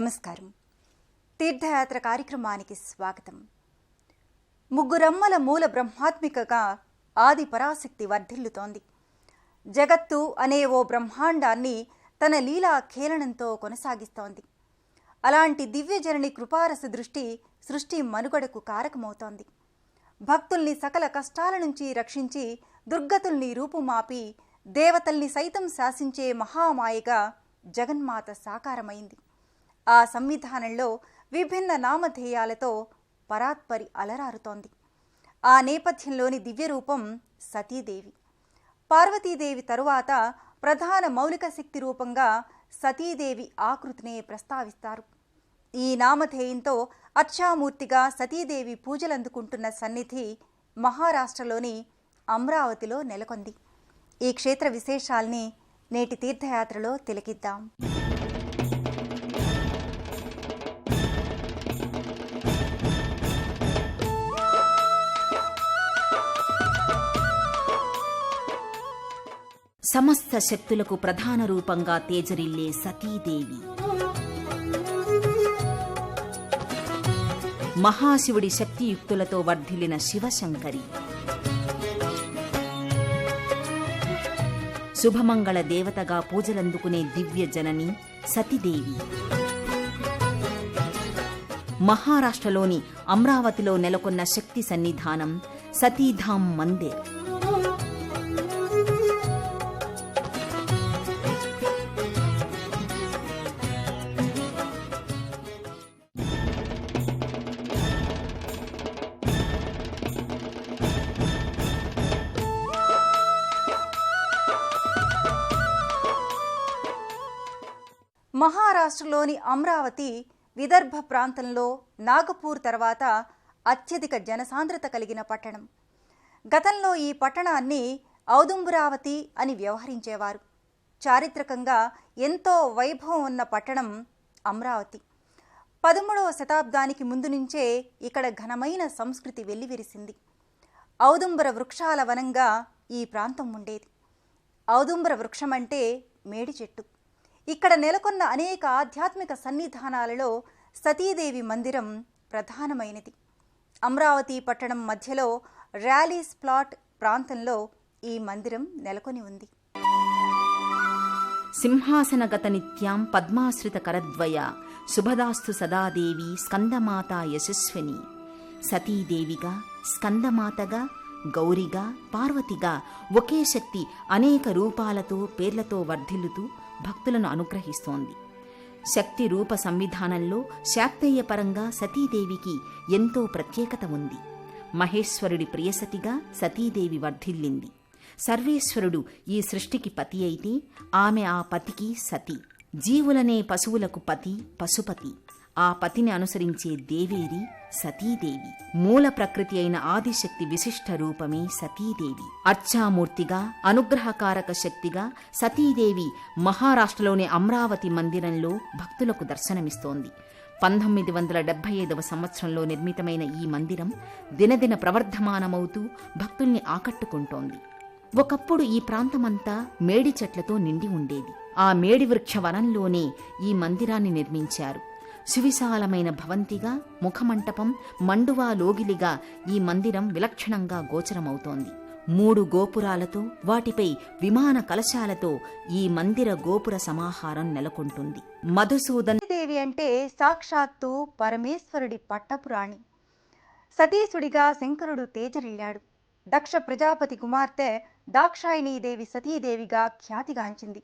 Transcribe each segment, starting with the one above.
నమస్కారం. తీర్థయాత్ర కార్యక్రమానికి స్వాగతం. ముగ్గురమ్మల మూల బ్రహ్మాత్మికగా ఆది పరాశక్తి వర్ధిల్లుతోంది. జగత్తు అనే ఓ బ్రహ్మాండాన్ని తన లీలా ఖేళనంతో కొనసాగిస్తోంది. అలాంటి దివ్యజనని కృపారస దృష్టి సృష్టి మనుగడకు కారకమవుతోంది. భక్తుల్ని సకల కష్టాల నుంచి రక్షించి దుర్గతుల్ని రూపుమాపి దేవతల్ని సైతం శాసించే మహామాయగా జగన్మాత సాకారమైంది. ఆ సంవిధానంలో విభిన్న నామధేయాలతో పరాత్పరి అలరారుతోంది. ఆ నేపథ్యంలోని దివ్యరూపం సతీదేవి. పార్వతీదేవి తరువాత ప్రధాన మౌలిక శక్తి రూపంగా సతీదేవి ఆకృతినే ప్రస్తావిస్తారు. ఈ నామధేయంతో అర్చామూర్తిగా సతీదేవి పూజలందుకుంటున్న సన్నిధి మహారాష్ట్రలోని అమరావతిలో నెలకొంది. ఈ క్షేత్ర విశేషాల్ని నేటి తీర్థయాత్రలో తిలకిద్దాం. సమస్త శక్తులకు ప్రధాన రూపంగా తేజరిల్లే సతీదేవి, మహాశివుడి శక్తియుక్తులతో వర్ధిల్లిన శివశంకరి, శుభమంగళ దేవతగా పూజలందుకునే దివ్య జనని సతీదేవి. మహారాష్ట్రలోని అమరావతిలో నెలకొన్న శక్తి సన్నిధానం సతీధామ్ మందిర్. మహారాష్ట్రలోని అమరావతి విదర్భ ప్రాంతంలో నాగపూర్ తర్వాత అత్యధిక జనసాంద్రత కలిగిన పట్టణం. గతంలో ఈ పట్టణాన్ని ఔదుంబరావతి అని వ్యవహరించేవారు. చారిత్రకంగా ఎంతో వైభవం ఉన్న పట్టణం అమరావతి. 13వ శతాబ్దానికి ముందు నుంచే ఇక్కడ ఘనమైన సంస్కృతి వెల్లివిరిసింది. ఔదుంబర వృక్షాల వనంగా ఈ ప్రాంతం ఉండేది. ఔదుంబర వృక్షమంటే మేడి చెట్టు. ఇక్కడ నెలకొన్న అనేక ఆధ్యాత్మిక సన్నిధానాలలో సతీదేవి మందిరం ప్రధానమైనది. అమరావతి పట్టణం మధ్యలో ర్యాలీస్ ప్లాట్ ప్రాంతంలో ఈ మందిరం నెలకొని ఉంది. సింహాసనగత నిత్యాం పద్మాశ్రిత కరద్వయ శుభదాస్తు సదాదేవి స్కందమాత యశస్విని. సతీదేవిగా, స్కందమాతగా, గౌరిగా, పార్వతిగా ఒకే శక్తి అనేక రూపాలతో పేర్లతో వర్ధిల్లుతూ భక్తులను అనుగ్రహిస్తోంది. శక్తి రూప సంవిధానంలో శాక్తేయ పరంగా సతీదేవికి ఎంతో ప్రత్యేకత ఉంది. మహేశ్వరుడి ప్రియసతిగా సతీదేవి వర్ధిల్లింది. సర్వేశ్వరుడు ఈ సృష్టికి పతి అయితే ఆమె ఆ పతికి సతి. జీవులనే పశువులకు పతి, పశుపతి. ఆ పతిని అనుసరించే దేవేరి సతీదేవి. మూల ప్రకృతి అయిన ఆదిశక్తి విశిష్ట రూపమే సతీదేవి. అర్చామూర్తిగా, అనుగ్రహకారక శక్తిగా సతీదేవి మహారాష్ట్రలోని అమరావతి మందిరంలో భక్తులకు దర్శనమిస్తోంది. 1975వ సంవత్సరంలో నిర్మితమైన ఈ మందిరం దినదిన ప్రవర్ధమానమవుతూ భక్తుల్ని ఆకట్టుకుంటోంది. ఒకప్పుడు ఈ ప్రాంతమంతా మేడి చెట్లతో నిండి ఉండేది. ఆ మేడి వృక్ష వనంలోనే ఈ మందిరాన్ని నిర్మించారు. సువిశాలమైన భవంతిగా, ముఖమంటపం, మండువా లోగిలిగా ఈ మందిరం విలక్షణంగా గోచరమవుతోంది. 3 గోపురాలతో, వాటిపై విమాన కలశాలతో ఈ మందిర గోపుర సమాహారం నెలకొంటుంది. సతీదేవి అంటే సాక్షాత్తు పరమేశ్వరుడి పట్టపురాణి. సతీసుడిగా శంకరుడు తేజరిల్లాడు. దక్ష ప్రజాపతి కుమార్తె దాక్షాయణీదేవి సతీదేవిగా ఖ్యాతిగాంచింది.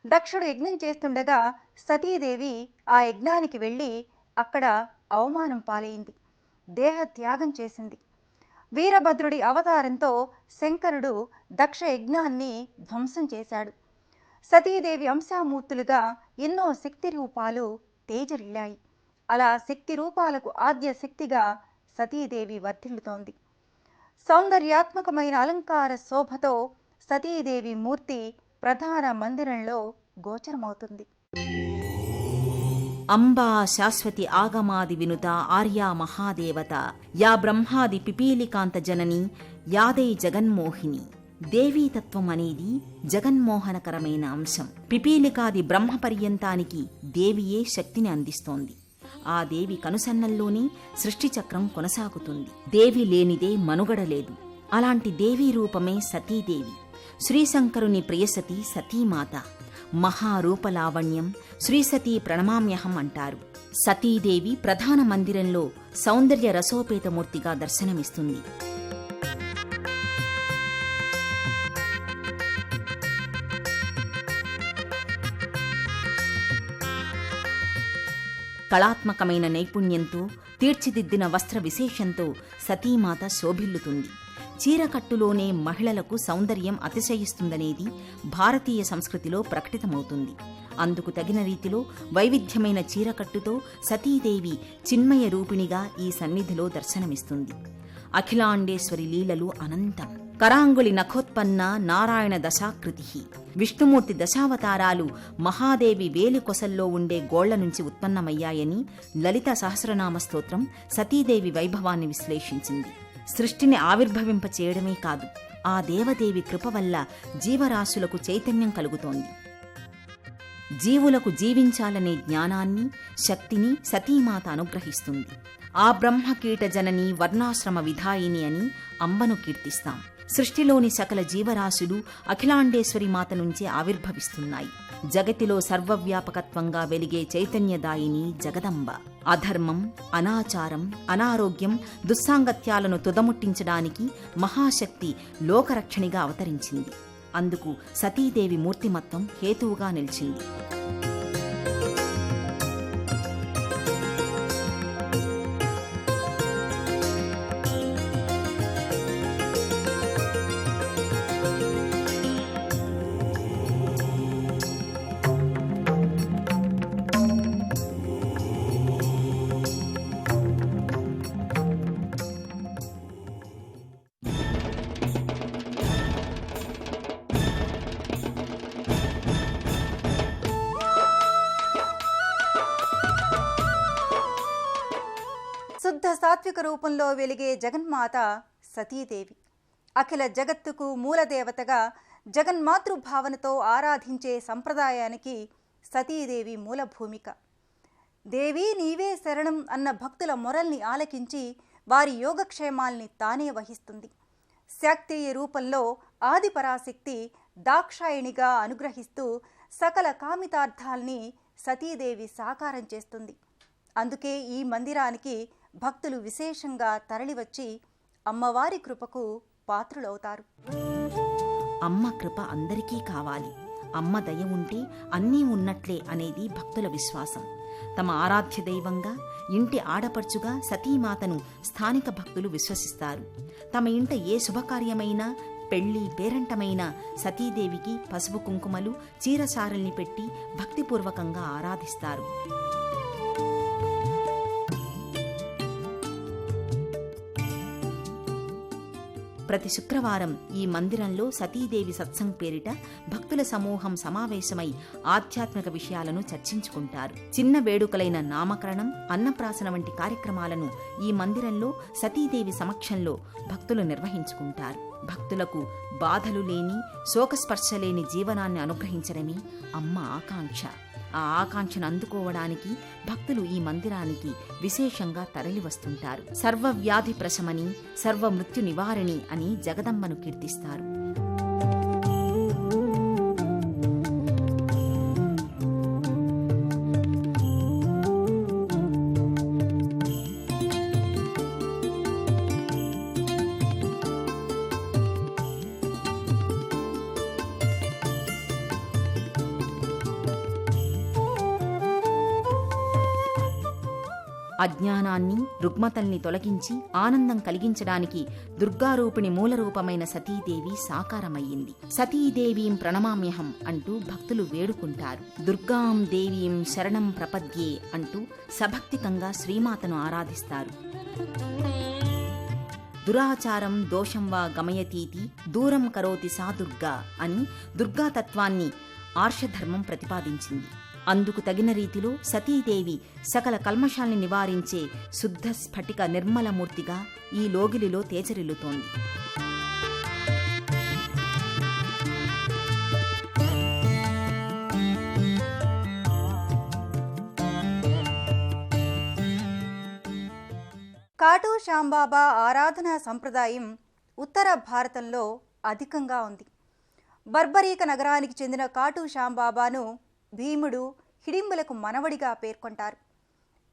దక్షుడు యజ్ఞం చేస్తుండగా సతీదేవి ఆ యజ్ఞానికి వెళ్ళి అక్కడ అవమానం పాలైంది. దేహత్యాగం చేసింది. వీరభద్రుడి అవతారంతో శంకరుడు దక్ష యజ్ఞాన్ని ధ్వంసం చేశాడు. సతీదేవి అంశామూర్తులుగా ఎన్నో శక్తి రూపాలు తేజరిల్లాయి. అలా శక్తి రూపాలకు ఆద్య శక్తిగా సతీదేవి వర్ధిల్లుతోంది. సౌందర్యాత్మకమైన అలంకార శోభతో సతీదేవి మూర్తి ప్రధాన మందిరంలో గోచరమవుతుంది. అంబా శాశ్వతి ఆగమాది వినుత ఆర్యా మహాదేవత యా బ్రహ్మాది పిపీలికాంత జనని యాదై జగన్మోహిని. దేవీతత్వం అనేది జగన్మోహనకరమైన అంశం. పిపీలికాది బ్రహ్మ పర్యంతానికి దేవియే శక్తిని అందిస్తోంది. ఆ దేవి కనుసన్నల్లోనే సృష్టిచక్రం కొనసాగుతుంది. దేవి లేనిదే మనుగడ లేదు. అలాంటి దేవీ రూపమే సతీదేవి. శ్రీశంకరుని ప్రియసతి సతీమాత. మహారూపలావణ్యం శ్రీసతీ ప్రణమామ్యహం అంటారు. సతీదేవి ప్రధాన మందిరంలో సౌందర్య రసోపేతమూర్తిగా దర్శనమిస్తుంది. కళాత్మకమైన నైపుణ్యంతో తీర్చిదిద్దిన వస్త్ర విశేషంతో సతీమాత శోభిల్లుతుంది. చీరకట్టులోనే మహిళలకు సౌందర్యం అతిశయిస్తుందనేది భారతీయ సంస్కృతిలో ప్రకటితమవుతుంది. అందుకు తగిన రీతిలో వైవిధ్యమైన చీరకట్టుతో సతీదేవి చిన్మయ రూపిణిగా ఈ సన్నిధిలో దర్శనమిస్తుంది. అఖిలాండేశ్వరి లీలలు అనంతం. కరాంగుళి నఖోత్పన్న నారాయణ దశాకృతి. విష్ణుమూర్తి దశావతారాలు మహాదేవి వేలి కొసల్లో ఉండే గోళ్ల నుంచి ఉత్పన్నమయ్యాయని లలిత సహస్రనామ స్తోత్రం సతీదేవి వైభవాన్ని విశ్లేషించింది. సృష్టిని ఆవిర్భవింపచేయడమే కాదు, ఆ దేవదేవి కృప వల్ల జీవరాశులకు చైతన్యం కలుగుతోంది. జీవులకు జీవించాలనే జ్ఞానాన్ని, శక్తిని సతీమాత అనుగ్రహిస్తుంది. ఆ బ్రహ్మకీట జనని వర్ణాశ్రమ విధాయిని అని అంబను కీర్తిస్తాం. సృష్టిలోని సకల జీవరాశులు అఖిలాండేశ్వరి మాత నుంచే ఆవిర్భవిస్తున్నాయి. జగతిలో సర్వవ్యాపకత్వంగా వెలిగే చైతన్యదాయిని జగదంబ. అధర్మం, అనాచారం, అనారోగ్యం, దుస్సాంగత్యాలను తుదముట్టించడానికి మహాశక్తి లోకరక్షణిగా అవతరించింది. అందుకు సతీదేవి మూర్తిమత్వం హేతువుగా నిలిచింది. శుద్ధ సాత్విక రూపంలో వెలిగే జగన్మాత సతీదేవి. అఖిల జగత్తుకు మూలదేవతగా జగన్మాతృభావనతో ఆరాధించే సంప్రదాయానికి సతీదేవి మూలభూమిక. దేవీ నీవే శరణం అన్న భక్తుల మొరల్ని ఆలకించి వారి యోగక్షేమాల్ని తానే వహిస్తుంది. శాక్తేయ రూపంలో ఆదిపరాశక్తి దాక్షాయణిగా అనుగ్రహిస్తూ సకల కామితార్థాల్ని సతీదేవి సాకారం చేస్తుంది. అందుకే ఈ మందిరానికి భక్తులు విశేషంగా తరలివచ్చి అమ్మవారి కృపకు పాత్రులవుతారు. అమ్మ కృప అందరికీ కావాలి. అమ్మ దయ ఉంటే అన్నీ ఉన్నట్లే అనేది భక్తుల విశ్వాసం. తమ ఆరాధ్య దైవంగా, ఇంటి ఆడపడుచుగా సతీమాతను స్థానిక భక్తులు విశ్వసిస్తారు. తమ ఇంట ఏ శుభకార్యమైనా, పెళ్లి పేరంటమైనా సతీదేవికి పసుపు కుంకుమలు, చీరసారల్ని పెట్టి భక్తిపూర్వకంగా ఆరాధిస్తారు. ప్రతి శుక్రవారం ఈ మందిరంలో సతీదేవి సత్సంగ్ పేరిట భక్తుల సమూహం సమావేశమై ఆధ్యాత్మిక విషయాలను చర్చించుకుంటారు. చిన్న వేడుకలైన నామకరణం, అన్నప్రాసన వంటి కార్యక్రమాలను ఈ మందిరంలో సతీదేవి సమక్షంలో భక్తులు నిర్వహించుకుంటారు. భక్తులకు బాధలు లేని, శోకస్పర్శ లేని జీవనాన్ని అనుగ్రహించడమే అమ్మ ఆకాంక్ష. ఆ ఆకాంక్షను అందుకోవడానికి భక్తులు ఈ మందిరానికి విశేషంగా తరలివస్తుంటారు. సర్వవ్యాధి ప్రశమని, సర్వమృత్యు నివారిణి అని జగదంబను కీర్తిస్తారు. అజ్ఞానాన్ని, రుగ్మతల్ని తొలగించి ఆనందం కలిగించడానికి దుర్గారూపిణి మూలరూపమైన సతీదేవి సాకారమయ్యింది. సతీదేవీం ప్రణమామ్యహం అంటూ భక్తులు వేడుకుంటారు. దుర్గాం దేవీం శరణం ప్రపద్యే అంటూ సభక్తికంగా శ్రీమాతను ఆరాధిస్తారు. దురాచారం దోషం వా గమయతీతి దూరం కరోతి సా దుర్గా అని దుర్గాతత్వాన్ని ఆర్షధర్మం ప్రతిపాదించింది. అందుకు తగిన రీతిలో సతీదేవి సకల కల్మషాల్ని నివారించే శుద్ధ స్ఫటిక నిర్మలమూర్తిగా ఈ లోగిలిలో తేజరిల్లుతోంది. కాటు శ్యాంబాబా ఆరాధనా సంప్రదాయం ఉత్తర భారతంలో అధికంగా ఉంది. బర్బరీక నగరానికి చెందిన కాటు శ్యాంబాబాను భీముడు హిడింబులకు మనవడిగా పేర్కొంటారు.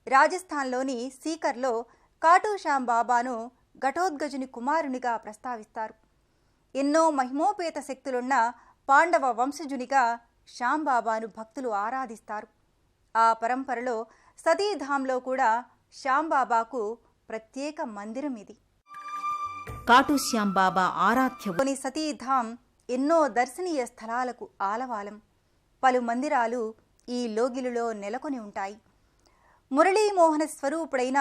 రాజస్థాన్లోని సీకర్లో కాటు శ్యాంబాబాను ఘటోద్గజుని కుమారునిగా ప్రస్తావిస్తారు. ఎన్నో మహిమోపేత శక్తులున్న పాండవ వంశజునిగా శ్యాంబాబాను భక్తులు ఆరాధిస్తారు. ఆ పరంపరలో సతీధాంలో కూడా శ్యాంబాబాకు ప్రత్యేక మందిరం ఇది. కాటు శ్యాంబాబా ఆరాధ్య సతీధాం ఎన్నో దర్శనీయ స్థలాలకు ఆలవాలం. పలు మందిరాలు ఈ లోగిలులో నెలకొని ఉంటాయి. మురళీమోహన స్వరూపుడైన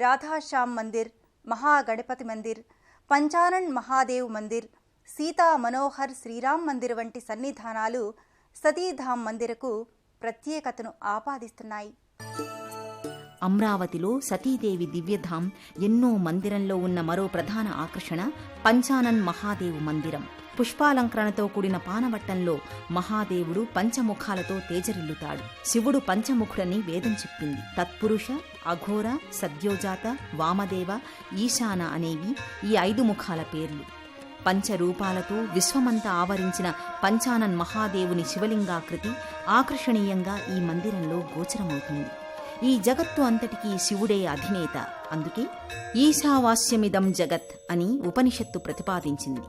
రాధాశ్యామ్ మందిర్, మహాగణపతి మందిర్, పంచానన్ మహాదేవ్ మందిర్, సీతా మనోహర్ శ్రీరామ్ మందిర్ వంటి సన్నిధానాలు సతీధాం మందిరకు ప్రత్యేకతను ఆపాదిస్తున్నాయి. అమరావతిలో సతీదేవి దివ్యధాం ఎన్నో మందిరంలో ఉన్న మరో ప్రధాన ఆకర్షణ పంచానన్ మహాదేవ్ మందిరం. పుష్పాలంకరణతో కూడిన పానవట్టంలో మహాదేవుడు పంచముఖాలతో తేజరిల్లుతాడు. శివుడు పంచముఖుడని వేదం చెప్పింది. తత్పురుష, అఘోర, సద్యోజాత, వామదేవ, ఈశాన అనేవి ఈ 5 ముఖాల పేర్లు. పంచరూపాలతో విశ్వమంతా ఆవరించిన పంచానన్ మహాదేవుని శివలింగాకృతి ఆకర్షణీయంగా ఈ మందిరంలో గోచరమవుతుంది. ఈ జగత్తు అంతటికీ శివుడే అధినేత. అందుకే ఈశావాస్యమిదం జగత్ అని ఉపనిషత్తు ప్రతిపాదించింది.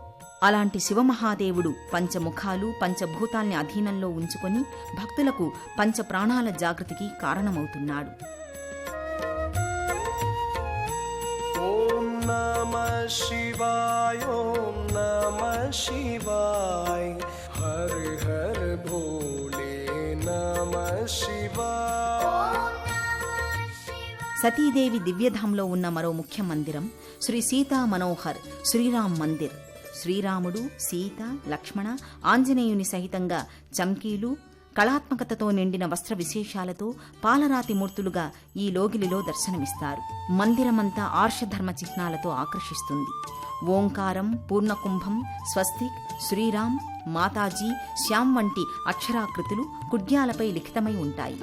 అలాంటి శివమహాదేవుడు పంచముఖాలు, పంచభూతాల్ని అధీనంలో ఉంచుకొని భక్తులకు పంచప్రాణాల జాగృతికి కారణమవుతున్నాడు. ఓం నమః శివాయ, ఓం నమః శివాయ, హర హర భోలే నమః శివాయ. సతీదేవి దివ్యధాంలో ఉన్న మరో ముఖ్య మందిరం శ్రీ సీతా మనోహర్ శ్రీరామ్ మందిర్. శ్రీరాముడు, సీత, లక్ష్మణ, ఆంజనేయుని సహితంగా చమ్కీలు, కళాత్మకతతో నిండిన వస్త్ర విశేషాలతో పాలరాతి మూర్తులుగా ఈ లోగిలిలో దర్శనమిస్తారు. మందిరమంతా ఆర్షధర్మ చిహ్నాలతో ఆకర్షిస్తుంది. ఓంకారం, పూర్ణకుంభం, స్వస్తిక్, శ్రీరామ్, మాతాజీ, శ్యామ్ వంటి అక్షరాకృతులు కుడ్యాలపై లిఖితమై ఉంటాయి.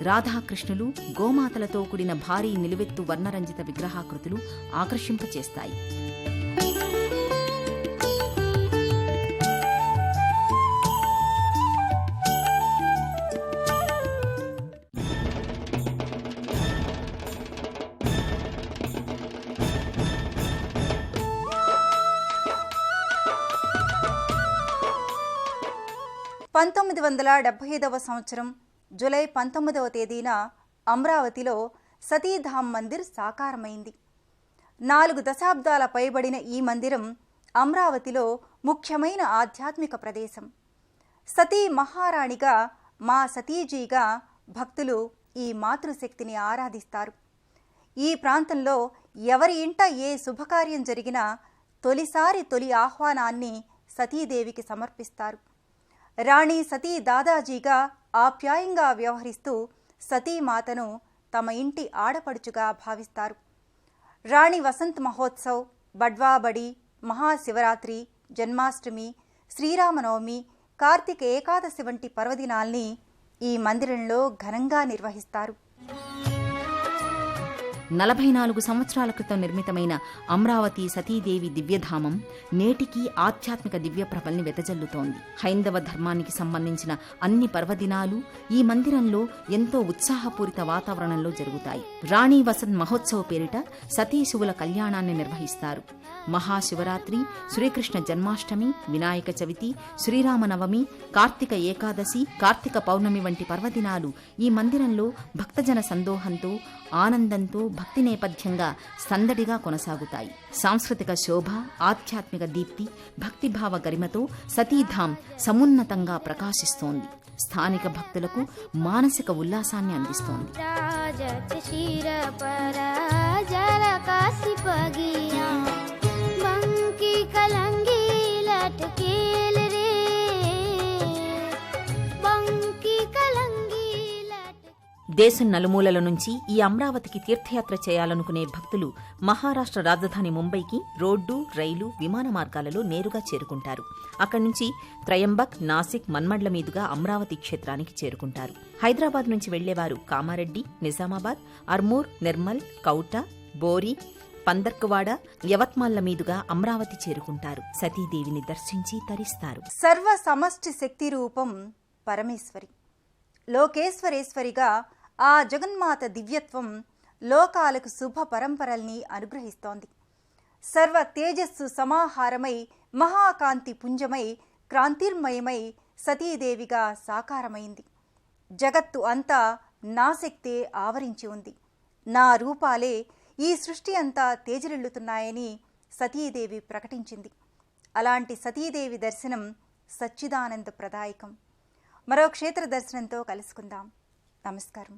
రాధాకృష్ణులు, గోమాతలతో కూడిన భారీ నిలువెత్తు వర్ణరంజిత విగ్రహాకృతులు ఆకర్షింపచేస్తాయి. సంవత్సరం జూలై 19వ తేదీన అమరావతిలో సతీధాం మందిర్ సాకారమైంది. 4 దశాబ్దాల పైబడిన ఈ మందిరం అమరావతిలో ముఖ్యమైన ఆధ్యాత్మిక ప్రదేశం. సతీ మహారాణిగా, మా సతీజీగా భక్తులు ఈ మాతృశక్తిని ఆరాధిస్తారు. ఈ ప్రాంతంలో ఎవరి ఇంట ఏ శుభకార్యం జరిగినా తొలి ఆహ్వానాన్ని సతీదేవికి సమర్పిస్తారు. రాణి సతీ దాదాజీగా ఆప్యాయంగా వ్యవహరిస్తూ సతీమాతను తమ ఇంటి ఆడపడుచుగా భావిస్తారు. రాణి వసంత్ మహోత్సవ్, బడ్వాబడి, మహాశివరాత్రి, జన్మాష్టమి, శ్రీరామనవమి, కార్తీక ఏకాదశి వంటి పర్వదినాల్ని ఈ మందిరంలో ఘనంగా నిర్వహిస్తారు. 44 సంవత్సరాల క్రితం నిర్మితమైన అమరావతి సతీదేవి దివ్యధామం నేటికీ ఆధ్యాత్మిక దివ్యప్రభల్ని వెదజల్లుతోంది. హైందవ ధర్మానికి సంబంధించిన అన్ని పర్వదినాలు ఈ మందిరంలో ఎంతో ఉత్సాహపూరిత వాతావరణంలో జరుగుతాయి. రాణి వసంత్ మహోత్సవ్ పేరిట సతీశివుల కళ్యాణాన్ని నిర్వహిస్తారు. మహాశివరాత్రి, శ్రీకృష్ణ జన్మాష్టమి, వినాయక చవితి, శ్రీరామనవమి, కార్తీక ఏకాదశి, కార్తీక పౌర్ణమి వంటి పర్వదినాలు ఈ మందిరంలో భక్తజన సందోహంతో, ఆనందంతో, భక్తి నేపథ్యంగా సందడిగా కొనసాగుతాయి. సాంస్కృతిక శోభ, ఆధ్యాత్మిక దీప్తి, భక్తిభావ గరిమతో సతీధాం సమున్నతంగా ప్రకాశిస్తోంది. స్థానిక భక్తులకు మానసిక ఉల్లాసాన్ని అందిస్తోంది. దేశం నలుమూలల నుంచి ఈ అమరావతికి తీర్థయాత్ర చేయాలనుకునే భక్తులు మహారాష్ట్ర రాజధాని ముంబైకి రోడ్డు, రైలు, విమాన మార్గాలలో నేరుగా చేరుకుంటారు. అక్కడి నుంచి త్రయంబక్, నాసిక్, మన్మడ్ల మీదుగా అమరావతి క్షేత్రానికి చేరుకుంటారు. హైదరాబాద్ నుంచి వెళ్లేవారు కామారెడ్డి, నిజామాబాద్, అర్మూర్, నిర్మల్, కౌట, బోరి, పందర్కువాడ, యవత్మాల్ల మీదుగా అమరావతి చేరుకుంటారు. సతీదేవిని దర్శించి తరిస్తారు. సర్వ సమష్టి శక్తి రూపం పరమేశ్వరి, లోకేశ్వరేశ్వరిగా ఆ జగన్మాత దివ్యత్వం లోకాలకు శుభ పరంపరల్ని అనుగ్రహిస్తోంది. సర్వ తేజస్సు సమాహారమై, మహాకాంతి పుంజమై, క్రాంతిర్మయమై సతీదేవిగా సాకారమైంది. జగత్తు అంతా నా శక్తే ఆవరించి ఉంది, నా రూపాలే ఈ సృష్టి అంతా తేజరిల్లుతున్నాయని సతీదేవి ప్రకటించింది. అలాంటి సతీదేవి దర్శనం సచ్చిదానంద ప్రదాయకం. మరో క్షేత్ర దర్శనంతో కలుసుకుందాం. నమస్కారం.